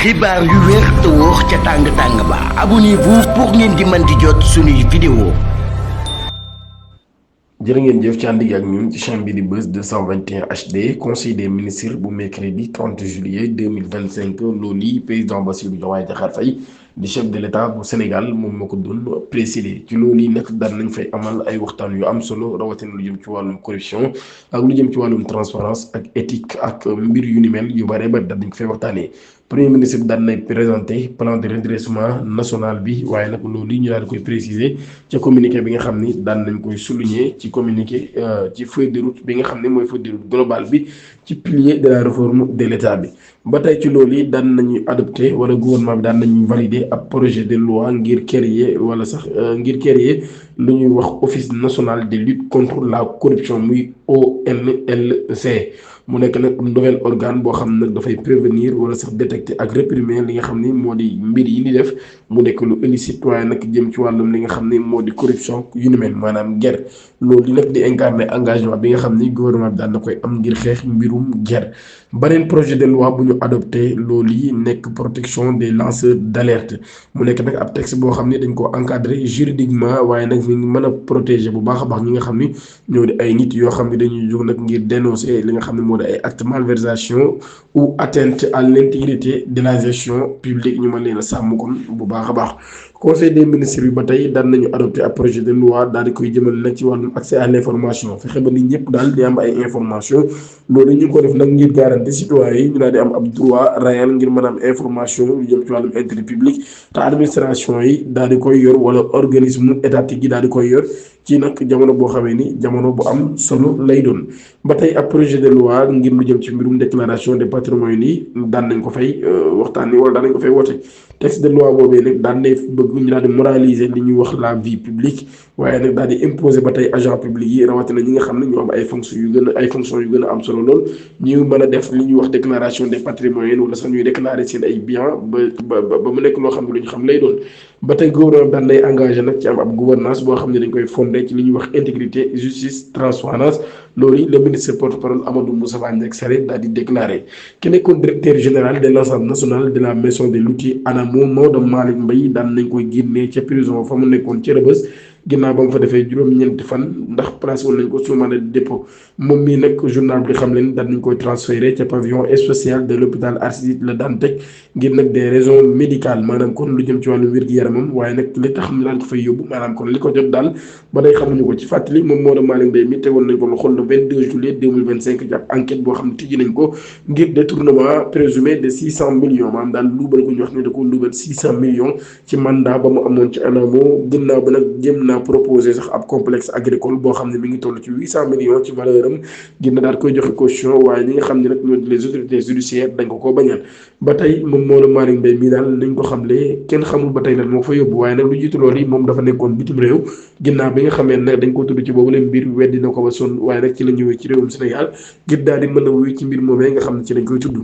xibaar yu wér te wóor ca tàng-tàng ba abonnez-vous pour ngeen di mën di jot suñuy vidéo. jërë ngeen jëf ci ànd gi ak ñun ci chaîne bi di Buzz 221 HD conseil des ministres bu mercredi 30 juillet 2025 loolu yi président Bassirou Diomaye Diakhar Faye di chef de l'état bu Sénégal moom moo ko doon présider ci loolu yi nag daan nañ fay amal ay waxtaan yu am solo rawatina lu jëm ci wàllum corruption ak lu jëm ci wàllum transparence ak éthique ak mbir yu ni mel yu bare ba daan nañ ko fay waxtaanee. premier ministre bi daan nay présenté plan de redressement national bi waaye nag loolu yi ñu daal di koy préciser ca communiqué bi nga xam ni daan nañ koy souligner ci communiqué ci feuille de route bi nga xam ne mooy feuille de route global bi ci pilier de la réforme de l'état bi. ba tey ci loolu yi daan nañu adopté wala gouvernement bi daan nañu valider ab projet de loi ngir créer wala sax ngir créer lu ñuy wax office national de lutte contre la corruption muy ONLC. mu nekk nag am nouvel organe boo xam ne nag dafay prévenir wala sax détecter ak réprimer li nga xam ni moo di mbir yi ni def mu nekk lu illicite waaye nag jëm ci wàllum li nga xam ni moo di corruption yu ni mel maanaam guerre loolu li nag di incarner engagement bi nga xam ni gouvernement bi daan na koy am ngir xeex mbirum guerre. beneen projet de loi bu ñu adopté loolu yi nekk protection des lanceurs d'alerte mu nekk nag ab texte boo xam ni dañ ko encadré juridiquement waaye nag mi ngi mën a protéger bu baax a baax ñi nga xam ni ñoo di ay nit yoo xam ni dañuy jóg nag ngir dénoncer li nga xam ne moo ay acte malversation ou atteinte à l'intégrité de la gestion publique ñu mën leen a sàmm kon bu baax a baax. conseil des ministres bi ba tey daan nañu adopté ab projet de loi daal di koy jëmale nag ci wàllum accès à l'information fexe ba nit ñëpp daal di am ay information loolu ñu ngi ko def nag ngir garantie citoyens yi ñu daal di am ab droit réel ngir mën a am information yu jëm ci wàllum intérêt public te administration yi daal di koy yor wala organisme étatique yi daal di koy yor ci nag jamono boo xamee ni jamono bu am solo lay doon. ba tey ab projet de loi ngir lu jëm ci mbirum déclaration de patrimoine yi daan nañ ko fay waxtaan wala daan nañ ko fay woote texte de loi boobee nag daan nañ bëgg ñu daal di moraliser li ñuy wax la vie publique waaye nag daal di imposer ba tey agent public yi rawatina ñi nga xam ne ñoo am ay fonctions yu gën a am solo lool ñu mën a def li ñuy wax déclaration des patrimoines wala sax ñuy déclarer seen ay biens ba mu nekk loo xam ne lu ñu xam lay doon. ba tey gouvernement daan lay engagé nag ci am ab gouvernance boo xam ne dañ koy fondé ci li ñuy wax intégrité justice transparence loolu le ministre porte-parole Amadou Moustapha Sarré daal di déclaré ki nekkoon directeur général de l'Assemblée nationale de la maison de l'outil ANAMO Maodo Malick Mbaye daan nañ koy génnee ca prison fa mu nekkoon ca Rebeuss ginnaaw ba mu fa defee juróom-ñeenti fan ndax placé woon nañ ko sous mandat de dépôt moom mii nag journal bi xam leen daan nañ koy transféré ca pavillon spécial de l'hôpital Aristide Le Dantec ngir nag des raisons médicales maanaam kon lu jëm ci wàllu wér-gu-yaramam waaye nag li tax ñu daan ko fay yóbbu maanaam kon li ko jot daal ba day xamuñu ko ci fàttali moom Maodo Malick Mbaye mi tegoon nañ ko loxo le 22 juillet 2025 ci ab enquête boo xam ne tijji nañ ko ngir détournement présumé de 600 millions maanaam daal luubal ko ñu wax ne da ko luubal 600 millions ci mandat ba mu amoon ci ANAMO gannaaw ba nag jëm naa proposé sax ab complexe agricole boo xam ne mi ngi toll ci 800 millions ci valeur am ngir na daal koy joxe caution waaye ñi nga xam ne nag ñoo les autorités judiciaires dañ ko bañal ba tey moom Maodo Malick Mbaye mii daal nañ ko xamle kenn xamul ba tey lan moo fa yóbbu waaye nag lu jiitu loolu yi moom dafa nekkoon bitim réew ginnaaw bi nga xamee nag dañ ko tudd ci boobu leen mbir weddi na ko ba sonn waaye nag ci la ñëwee ci réewum Sénégal ngir daal di mën a wuyu ci mbir moomee nga xam ne ci lañ koy tudd.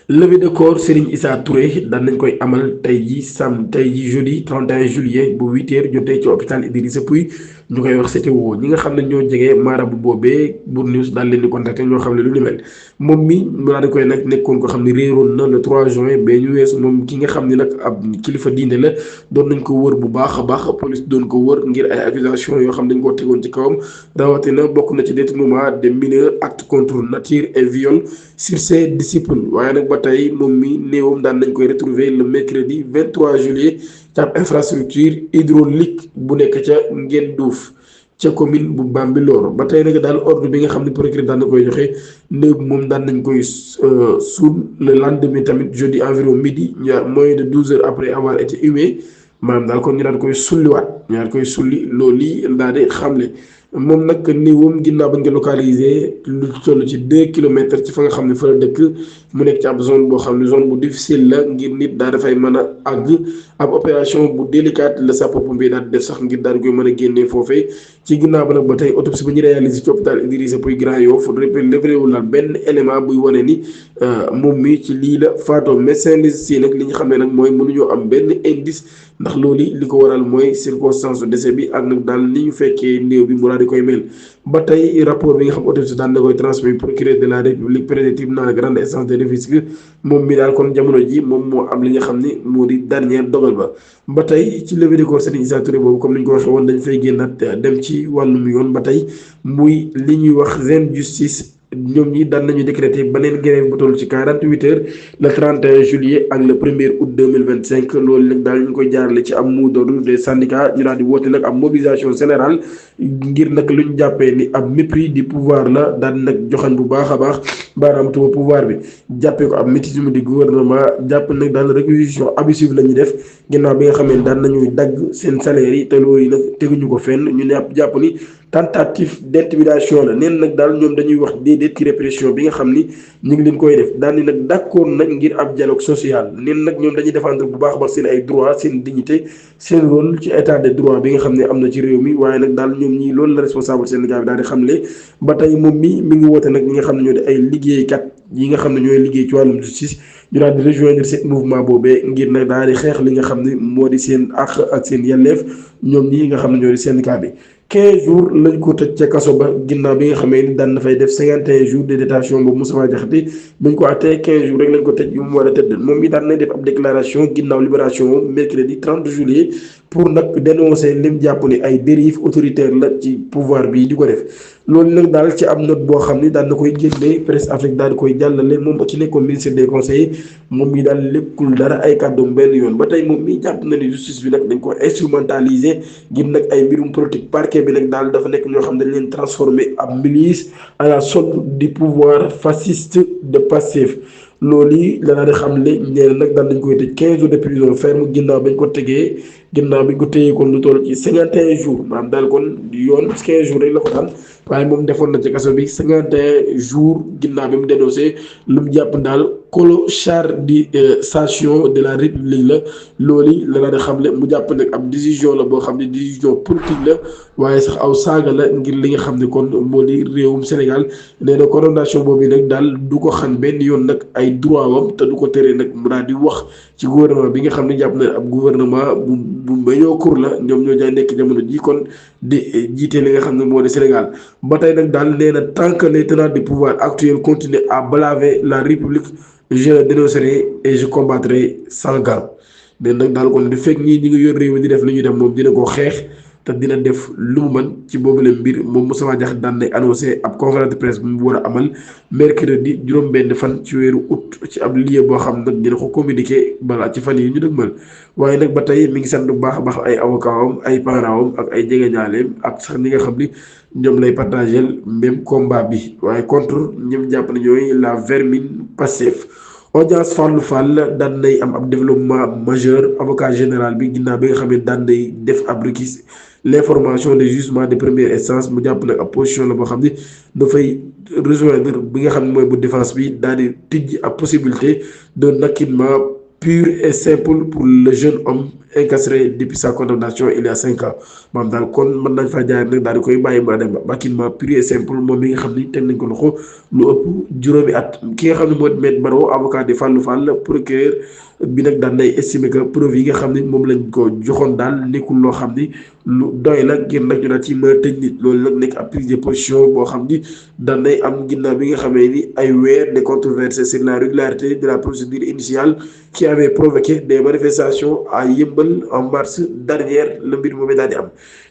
levée de corps Serigne Issa Touré daan nañ koy amal tey ji jeudi 31 juillet bu 8h jotee ci hôpital Idrissa Pouye ñu koy wax CTO ñi nga xam ne ñoo jege maarabu boobee Bour News daal leen di contacté ñoo xam ne lu ni mel moom mi mu daal di koy nag nekkoon ko xam ne réeroon na le 3 juin ba ñu weesu moom ki nga xam ne nag ab kilifa diine la doon nañ ko wër bu baax a baax police doon ko wër ngir ay accusation yoo xam dañ koo tegoon ci kawam rawatina bokk na ci détournement de mineurs acte contre nature et viol sur ses disciples waaye nag ba tey moom mi néewam daan nañ koy retrouver le mercredi 23 juillet ca ab infrastructure hydraulique bu nekk ca Ngeen Duuf ca commune bu Bambilor ba tey nag daal ordre bi nga xam ne procureur daan na koy joxe néew moom daan nañ koy suul le lendemain tamit jeudi environ midi moins de 12 heures après avoir été humé maanaam daal kon ñu daan koy sulliwaat ñu daan koy sulli loolu lii daal di xamle moom nag néewam ginnaaw ba nga localisé lu toll ci 2 kilomètres ci fa nga xam ne fa la dëkk mu nekk ci ab zone boo xam ne zone bu difficile la ngir nit daal dafay mën a àgg ab opération bu délicate la sapeurs-pompiers daal di def sax ngir daal di koy mën a génnee foofee ci ginnaaw ba nag ba tey autopsie ba ñu réalisé ci hôpital Idrissa Pouye Grand Yoff révélé wul benn élément buy wane ni moom mi ci lii la faatoo médecin légiste yi nag li ñu xam ne nag mooy mënuñoo am benn indice ndax loolu li ko waral mooy circonstance de décès bi ak nag daal ni ñu fekkee néew bi mu daal di koy mel. ba tey rapport bi nga xam autorité daan na koy transmis procureur de la république près du tribunal de grande instance de Rufisque moom mi daal kon jamono ji moom moo am li nga xam ni moo di dernier dogal ba. ba tey ci levée du corps Serigne Issa Touré boobu comme ni ñu ko waxee woon dañ fay génnaat dem ci wàllum yoon ba tey muy li ñuy wax ren justice. ñoom ñi daan nañu décréter beneen grève bu toll ci 48 heures le 31 juillet ak le 1er août 2025 loolu nag daal ñu koy jaarale ci am mot d'ordre des syndicats ñu daal di woote nag am mobilisation générale ngir nag lu ñu jàppee ni ab mépris du pouvoir la daan nag joxañ bu baax a baax baaraam tuuma pouvoir bi jàppee ko ab mutisme du gouvernement jàpp nag daal réquisition abusive la ñuy def ginnaaw bi nga xam ne daan nañuy dagg seen salaire yi te loolu nag teguñu ko fenn ñu ne jàpp ni tentative d'intimidation la neen nag daal ñoom dañuy wax déedéet ci répression bi nga xam ni ñu ngi leen koy def daal ni nag d'accord nag ngir ab dialogue social neen nag ñoom dañuy défendre bu baax a baax seen ay droits seen dignité seen rôle ci état de droit bi nga xam ne am na ci réew mi waaye nag daal ñoom ñii loolu la responsable syndicat bi daal di xamle ba tey moom mi ngi woote nag ñi nga xam ne ñoo di ay liggéeykat yi nga xam ne ñooy liggéey ci wàllum justice ñu daal di rejoindre ce mouvement boobee ngir nag daal di xeex li nga xam ne moo di seen àq ak seen yelleef ñoom ñii nga xam ne ñoo di syndicat bi 15 jours lañ ko tëj ca kaso ba ginnaaw bi nga xamee ni daan na fay def 51 jours de détention boobu Moustapha Diakhaté bañ ko attee 15 jours rek lañ ko tëj yu mu war a tëdd moom mi daan na def ab déclaration ginnaaw libération moom mercredi 30 juillet pour nag dénoncer lim jàpp ni ay dérives autoritaires la ci pouvoir bi di ko def loolu nag daal ci am note boo xam ni daan na koy génne presse Afrique daal di koy jàllale moom ci nekkoon ministre des conseillers moom mi daal léppul dara ay kàddoom benn yoon ba tey moom mi jàpp na ni justice bi nag dañ ko instrumentaliser ngir nag ay mbirum politique parquet bi nag daal dafa nekk ñoo xam ne dañ leen transformer ab milice à la solde du pouvoir fasciste de Pastef loolu yi la daal di xam ne nee na nag daal dañ koy tëj 15 jours de prison ferme ginnaaw bañ ko téyee kon lu toll ci 51 jours maanaam daal kon yoon 15 jours rek la ko daan waaye moom defoon na ci kaso bi 51 jours ginnaaw bi mu dénoncé lu mu jàpp daal clochardisation de la république la loolu la daal di xam ne mu jàpp nag ab décision la boo xam ne décision politique la waaye sax aw saaga la ngir li nga xam ne kon moo di réewum Sénégal nee na condamnation boobu nag daal du ko xan benn yoon nag ay droit wam te du ko tere nag mu daal di wax ci gouvernement bi nga xam ne jàpp na ab gouvernement bu médiocre kur la ñoom ñoo jaay nekk jamono ji kon di jiite li nga xam ne moo di Sénégal ba tey nag daal nee na tant que les tenants du pouvoir actuel continuent à balaver la République je le dénoncerai et je combattrai sans gants nee nag daal kon di fekk ñi ngi yor réew mi di def li ñuy def moom dina ko xeex te dina def lu mu mën ci boobule mbir moom Moustapha Diakhaté daan nay annoncé ab conférence de presse bu mu war a amal mercredi juróom-benn fan ci weeru août ci ab lieu boo xam nag dina ko communiqué balaa ci fan yi ñu dëgmal waaye nag ba tey mi ngi sant bu baax a baax ay avocat am ay parents am ak ay jegeñaaleem ak sax ñi nga xam ni ñoom lay partagé même combat bi waaye contre ñoom jàpp na ñooy la vermine Pastef. audience Fallou Fall daan nay am ab développement majeur avocat général bi ginnaaw bi nga xam ne daan nay def ab requis l'information des jugements de première instance mu jàpp nag ab position la boo xam ne dafay rejoindre bi nga xam ne mooy bu défense bi daal di tijji ab possibilité d'un acquittement pur et simple pour le jeune homme incarcéré depuis sa condamnation il y a 5 ans maanaam daal kon mën nañ faa jaay nag daal di koy bàyyi maa dem acquittement pur et simple moom mi nga xam ni teg nañ ko loxo lu ëpp juróomi at ki nga xam ne moo di Maître Baro avocat di Fallou Fall procureur bi nag daan nay estimé que preuve yi nga xam ne moom lañ ko joxoon daal nekkul loo xam ni lu doy la ngir nag ñu daal ci mën a tëj nit loolu nag nekk ab prise de position boo xam ni daan nay am ginnaaw bi nga xamee ni ay weer de controverse sur la régularité de la procédure initiale qui avait provoqué des manifestations à Yeumbeul en mars dernier la mbir moomee daal di am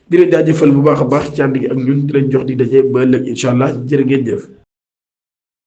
di leen jaajëfal bu baax a baax ci ànd gi ak ñun di leen jox di daje ba ëllëg incha allah jërë ngeen jëf.